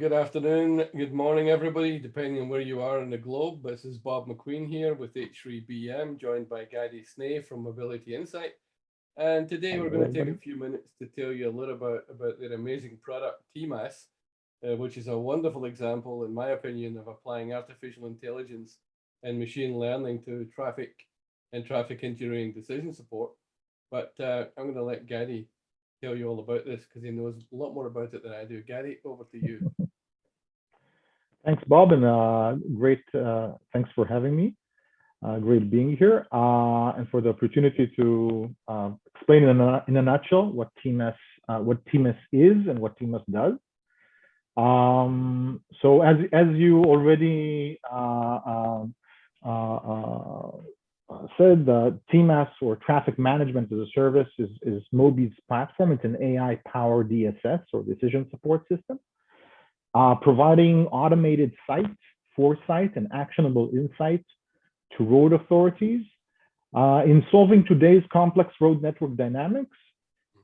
good afternoon, good morning, everybody, depending on where you are in the globe. This is Bob McQueen here with H3BM, joined by Gadi Snay from Mobility Insight. And today we're going to take a few minutes to tell you a little about their amazing product, TMaas, which is a wonderful example, in my opinion, of applying artificial intelligence and machine learning to traffic and traffic engineering decision support. But I'm going to let Gadi tell you all about this because he knows a lot more about it than I do. Gary, over to you. Thanks, Bob, and great. Thanks for having me. Great being here, and for the opportunity to explain in a nutshell what TMaas is and what TMaas does. So as you already said, TMaas, or Traffic Management as a Service, is Mobi's platform. It's an AI-powered DSS, or decision support system, providing automated foresight, and actionable insights to road authorities in solving today's complex road network dynamics,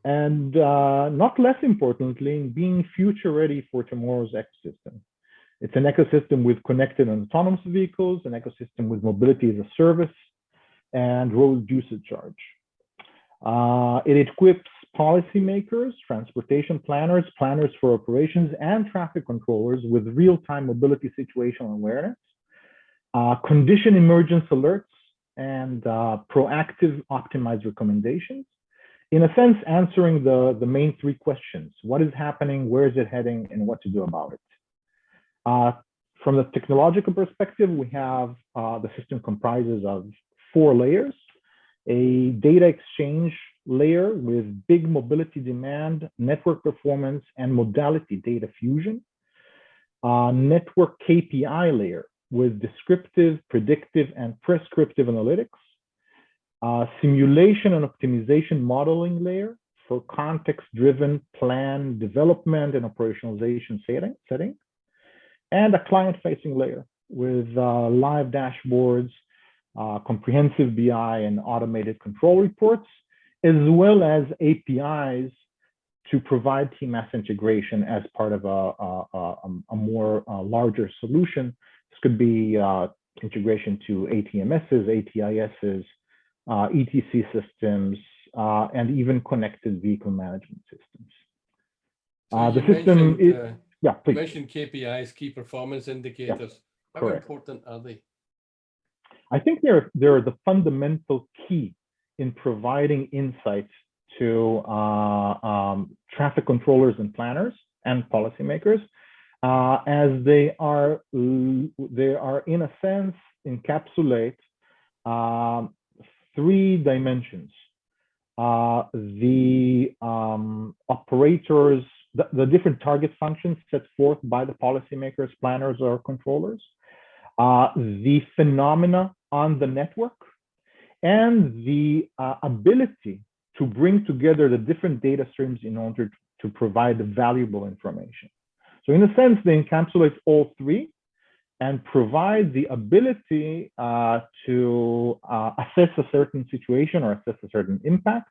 and not less importantly, in being future ready for tomorrow's ecosystem. It's an ecosystem with connected and autonomous vehicles, an ecosystem with mobility as a service, and road usage charge. It equips policymakers, transportation planners, planners for operations, and traffic controllers with real-time mobility situational awareness, condition emergence alerts, and proactive optimized recommendations. In a sense, answering the main three questions: what is happening, where is it heading, and what to do about it. From the technological perspective, we have the system comprises of 4 layers: a data exchange layer with big mobility demand, network performance, and modality data fusion; network KPI layer with descriptive, predictive, and prescriptive analytics; simulation and optimization modeling layer for context-driven plan development and operationalization setting; and a client-facing layer with live dashboards, comprehensive BI, and automated control reports, as well as APIs to provide TMaas integration as part of a more larger solution. This could be integration to ATMSs, ATISs, ETC systems, and even connected vehicle management systems. So the system is, yeah, please. You mentioned KPIs, key performance indicators. Yeah, how correct. important are they? I think they're the fundamental key in providing insights to traffic controllers and planners and policymakers, as they are in a sense encapsulate 3 dimensions: the operators, the different target functions set forth by the policymakers, planners, or controllers, the phenomena on the network, and the ability to bring together the different data streams in order to provide valuable information. So in a sense, they encapsulate all 3 and provide the ability to assess a certain situation or assess a certain impact,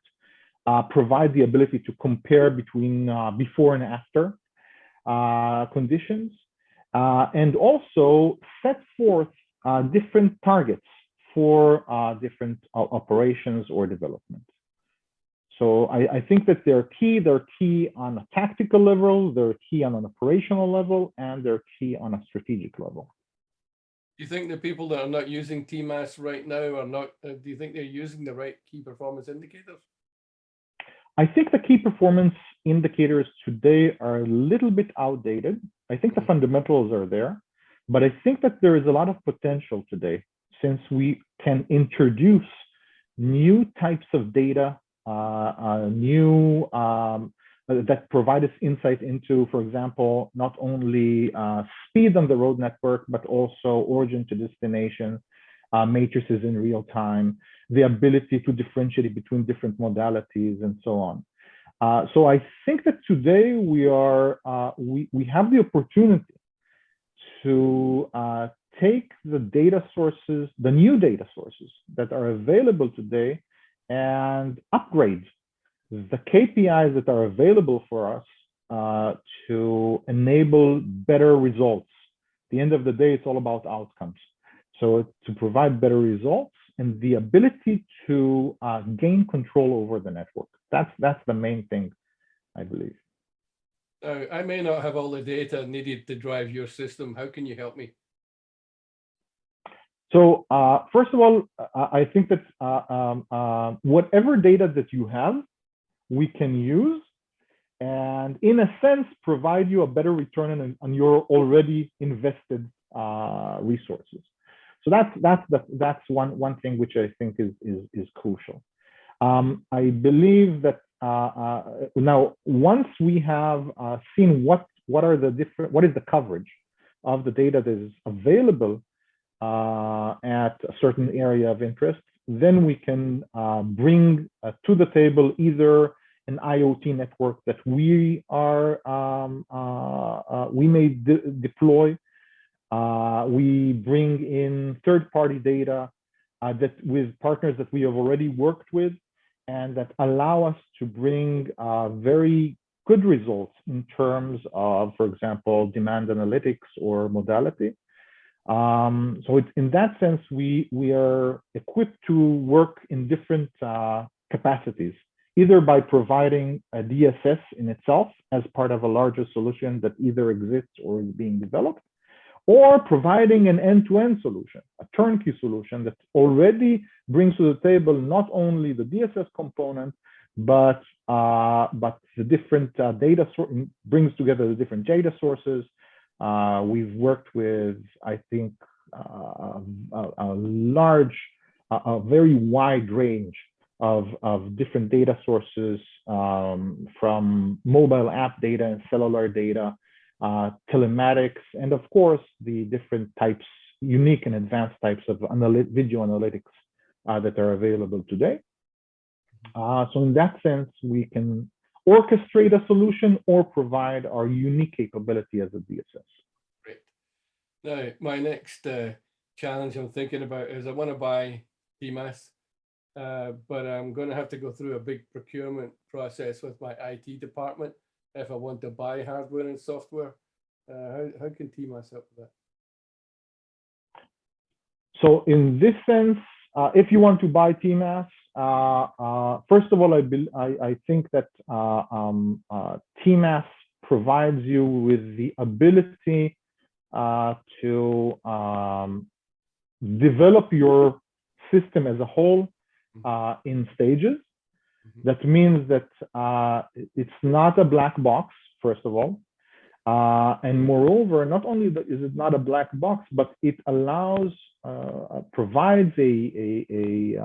provide the ability to compare between before and after conditions, and also set forth different targets for different operations or development. So I think that they're key. They're key on a tactical level, they're key on an operational level, and they're key on a strategic level. Do you think the people that are not using TMaas right now are not, do you think they're using the right key performance indicators? I think the key performance indicators today are a little bit outdated. I think the fundamentals are there, but I think that there is a lot of potential today, since we can introduce new types of data, that provide us insight into, for example, not only speed on the road network, but also origin to destination, matrices in real time, the ability to differentiate between different modalities, and so on. So I think that today we have the opportunity to take the data sources, the new data sources that are available today, and upgrade the KPIs that are available for us to enable better results. At the end of the day, it's all about outcomes. So to provide better results and the ability to gain control over the network. That's the main thing, I believe. I may not have all the data needed to drive your system. How can you help me? So first of all, I think that whatever data that you have, we can use and in a sense, provide you a better return on your already invested resources. So that's one thing which I think is crucial. I believe that now once we have seen what is the coverage of the data that is available at a certain area of interest, then we can bring to the table either an IoT network that we may deploy. We bring in third-party data that with partners that we have already worked with, and that allow us to bring very good results in terms of, for example, demand analytics or modality. So in that sense, we are equipped to work in different capacities, either by providing a DSS in itself as part of a larger solution that either exists or is being developed, or providing an end-to-end solution, a turnkey solution that already brings to the table not only the DSS component, but the different data brings together the different data sources. We've worked with, I think, a very wide range of different data sources, from mobile app data and cellular data, telematics, and of course, the different types, unique and advanced types of video analytics that are available today. So in that sense, we can orchestrate a solution or provide our unique capability as a DSS. Great. Now, my next challenge I'm thinking about is I want to buy TMaas, but I'm going to have to go through a big procurement process with my IT department if I want to buy hardware and software. How can TMaas help with that? So in this sense, if you want to buy TMaas, first of all, I think that TMaas provides you with the ability to develop your system as a whole in stages. That means that it's not a black box, first of all. And moreover, not only is it not a black box, but it allows, provides a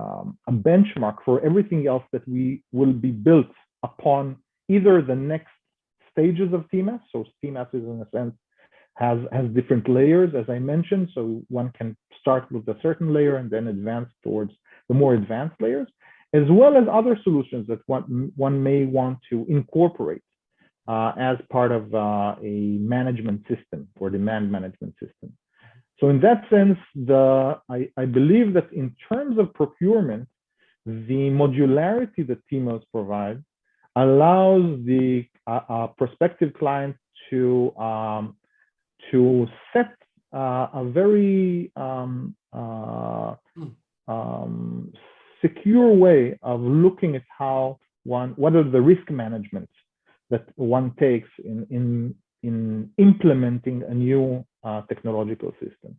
benchmark for everything else that will be built upon either the next stages of TMaas. So TMaas is, in a sense, has different layers, as I mentioned. So one can start with a certain layer and then advance towards the more advanced layers, as well as other solutions that one may want to incorporate as part of a management system or demand management system. So in that sense, I believe that in terms of procurement, the modularity that TMaas provides allows the prospective client to set a very secure way of looking at what are the risk management that one takes in implementing a new technological system.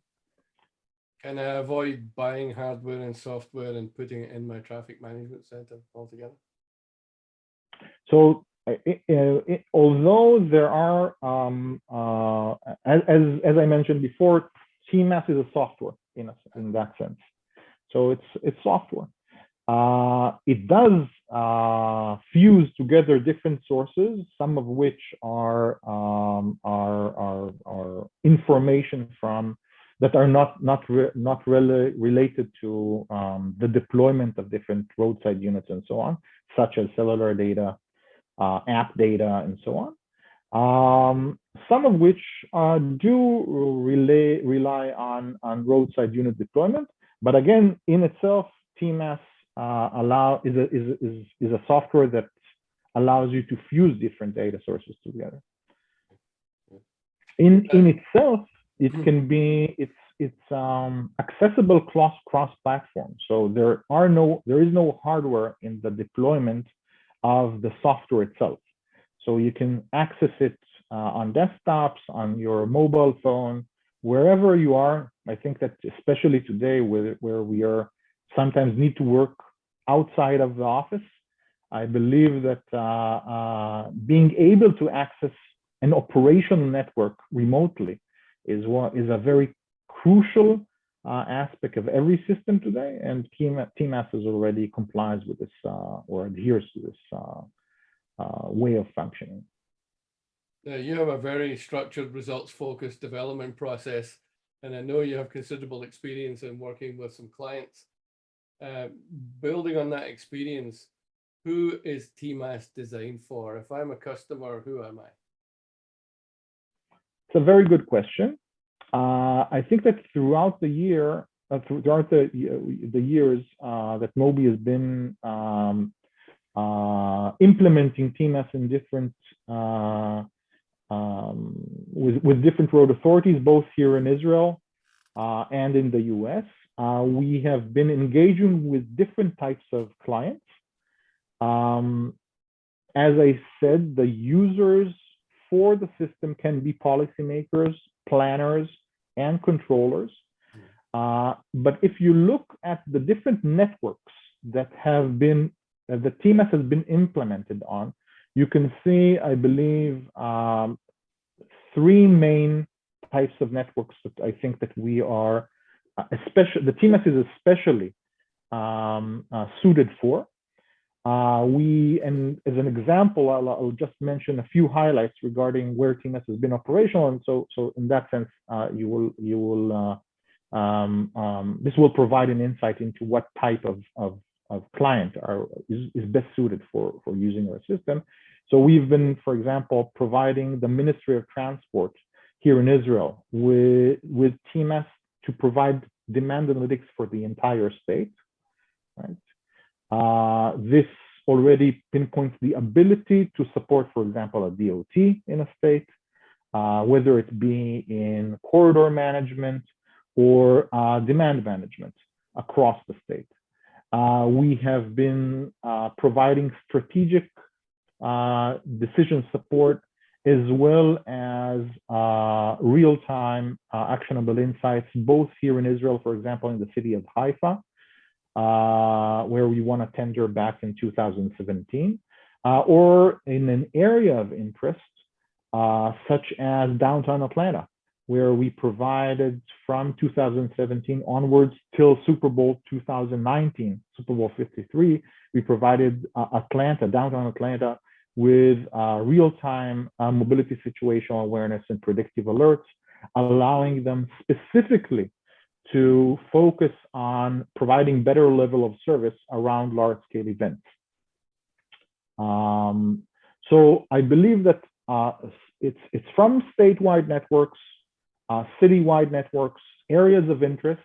Can I avoid buying hardware and software and putting it in my traffic management center altogether? So although there are, as I mentioned before, TMaas is a software in that sense. So it's software. It does fuse together different sources, some of which are information that are not really related to the deployment of different roadside units and so on, such as cellular data, app data, and so on. Some of which do rely on roadside unit deployment, but again, in itself, TMaas is a software that allows you to fuse different data sources together. In itself, it can be accessible cross platform. So there is no hardware in the deployment of the software itself. So you can access it on desktops, on your mobile phone, wherever you are. I think that especially today, where we are sometimes need to work outside of the office, I believe that being able to access an operational network remotely is a very crucial aspect of every system today, and TMaas is already complies with this or adheres to this way of functioning. You have a very structured, results-focused development process, and I know you have considerable experience in working with some clients. Building on that experience, who is TMaas designed for? If I'm a customer, who am I? It's a very good question. I think that throughout the year, throughout the years that Moby has been implementing TMaas in different with different road authorities, both here in Israel and in the US, we have been engaging with different types of clients. As I said, the users for the system can be policymakers, planners, and controllers. But if you look at the different networks that have been, the TMaas has been implemented on, you can see, I believe, three main types of networks that I think that we are, the TMaas is especially suited for. And as an example, I'll just mention a few highlights regarding where TMaas has been operational, and so in that sense, this will provide an insight into what type of client is best suited for using our system. So we've been, for example, providing the Ministry of Transport here in Israel with TMaas to provide demand analytics for the entire state, right? This already pinpoints the ability to support, for example, a DOT in a state, whether it be in corridor management or demand management across the state. We have been providing strategic decision support as well as real-time actionable insights, both here in Israel, for example, in the city of Haifa, where we won a tender back in 2017, or in an area of interest, such as downtown Atlanta, where we provided from 2017 onwards till Super Bowl 2019, Super Bowl 53, we provided downtown Atlanta, with real-time mobility situational awareness and predictive alerts, allowing them specifically to focus on providing better level of service around large-scale events. So I believe that it's from statewide networks, citywide networks, areas of interest,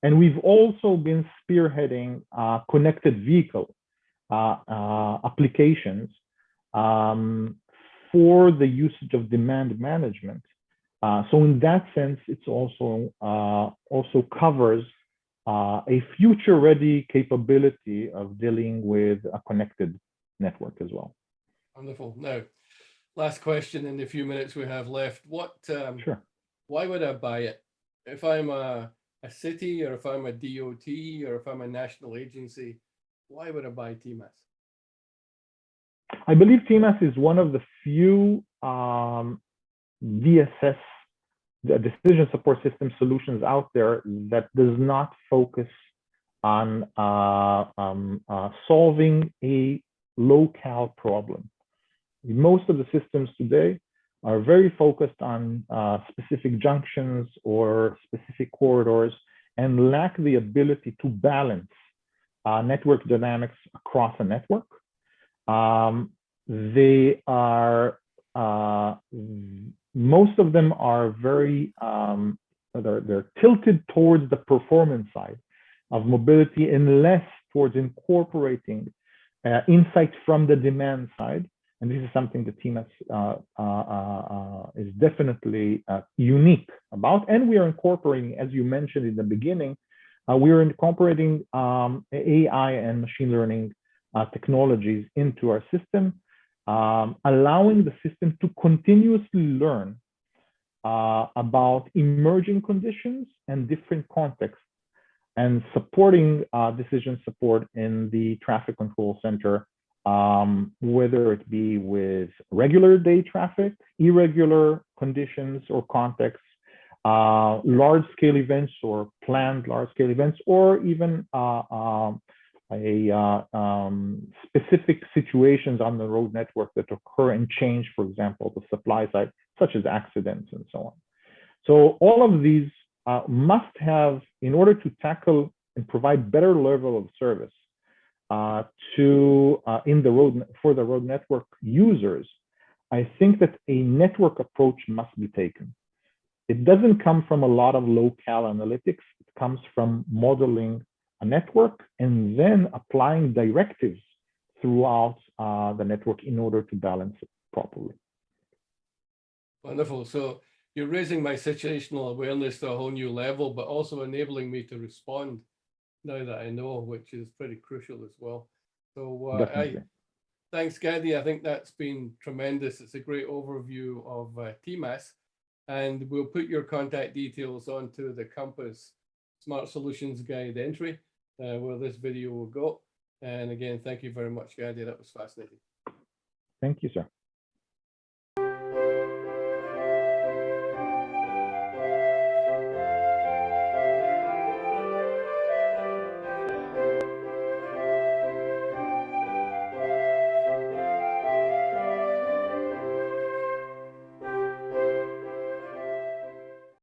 and we've also been spearheading connected vehicle applications for the usage of demand management. So in that sense, it's also covers a future-ready capability of dealing with a connected network as well. Wonderful. Now, last question in the few minutes we have left. Sure. Why would I buy it? If I'm a city, or if I'm a DOT, or if I'm a national agency, why would I buy TMaas? I believe TMaas is one of the few DSS, the decision support system solutions out there that does not focus on solving a locale problem. Most of the systems today are very focused on specific junctions or specific corridors and lack the ability to balance network dynamics across a network. They are, most of them are very, they're tilted towards the performance side of mobility and less towards incorporating insight from the demand side. And this is something that TMaas is definitely unique about. And we are incorporating, as you mentioned in the beginning, we are incorporating AI and machine learning technologies into our system, allowing the system to continuously learn about emerging conditions and different contexts, and supporting decision support in the traffic control center, whether it be with regular day traffic, irregular conditions or contexts, large-scale events or planned large-scale events, or even specific situations on the road network that occur and change, for example, the supply side, such as accidents and so on. So all of these must have, in order to tackle and provide better level of service for the road network users, I think that a network approach must be taken. It doesn't come from a lot of local analytics. It comes from modeling a network and then applying directives throughout the network in order to balance it properly. Wonderful. So you're raising my situational awareness to a whole new level, but also enabling me to respond now that I know, which is pretty crucial as well. So thanks, Gadi. I think that's been tremendous. It's a great overview of TMaas, and we'll put your contact details onto the Compass Smart Solutions Guide entry, where this video will go. And again, thank you very much, Gadi. That was fascinating. Thank you, sir.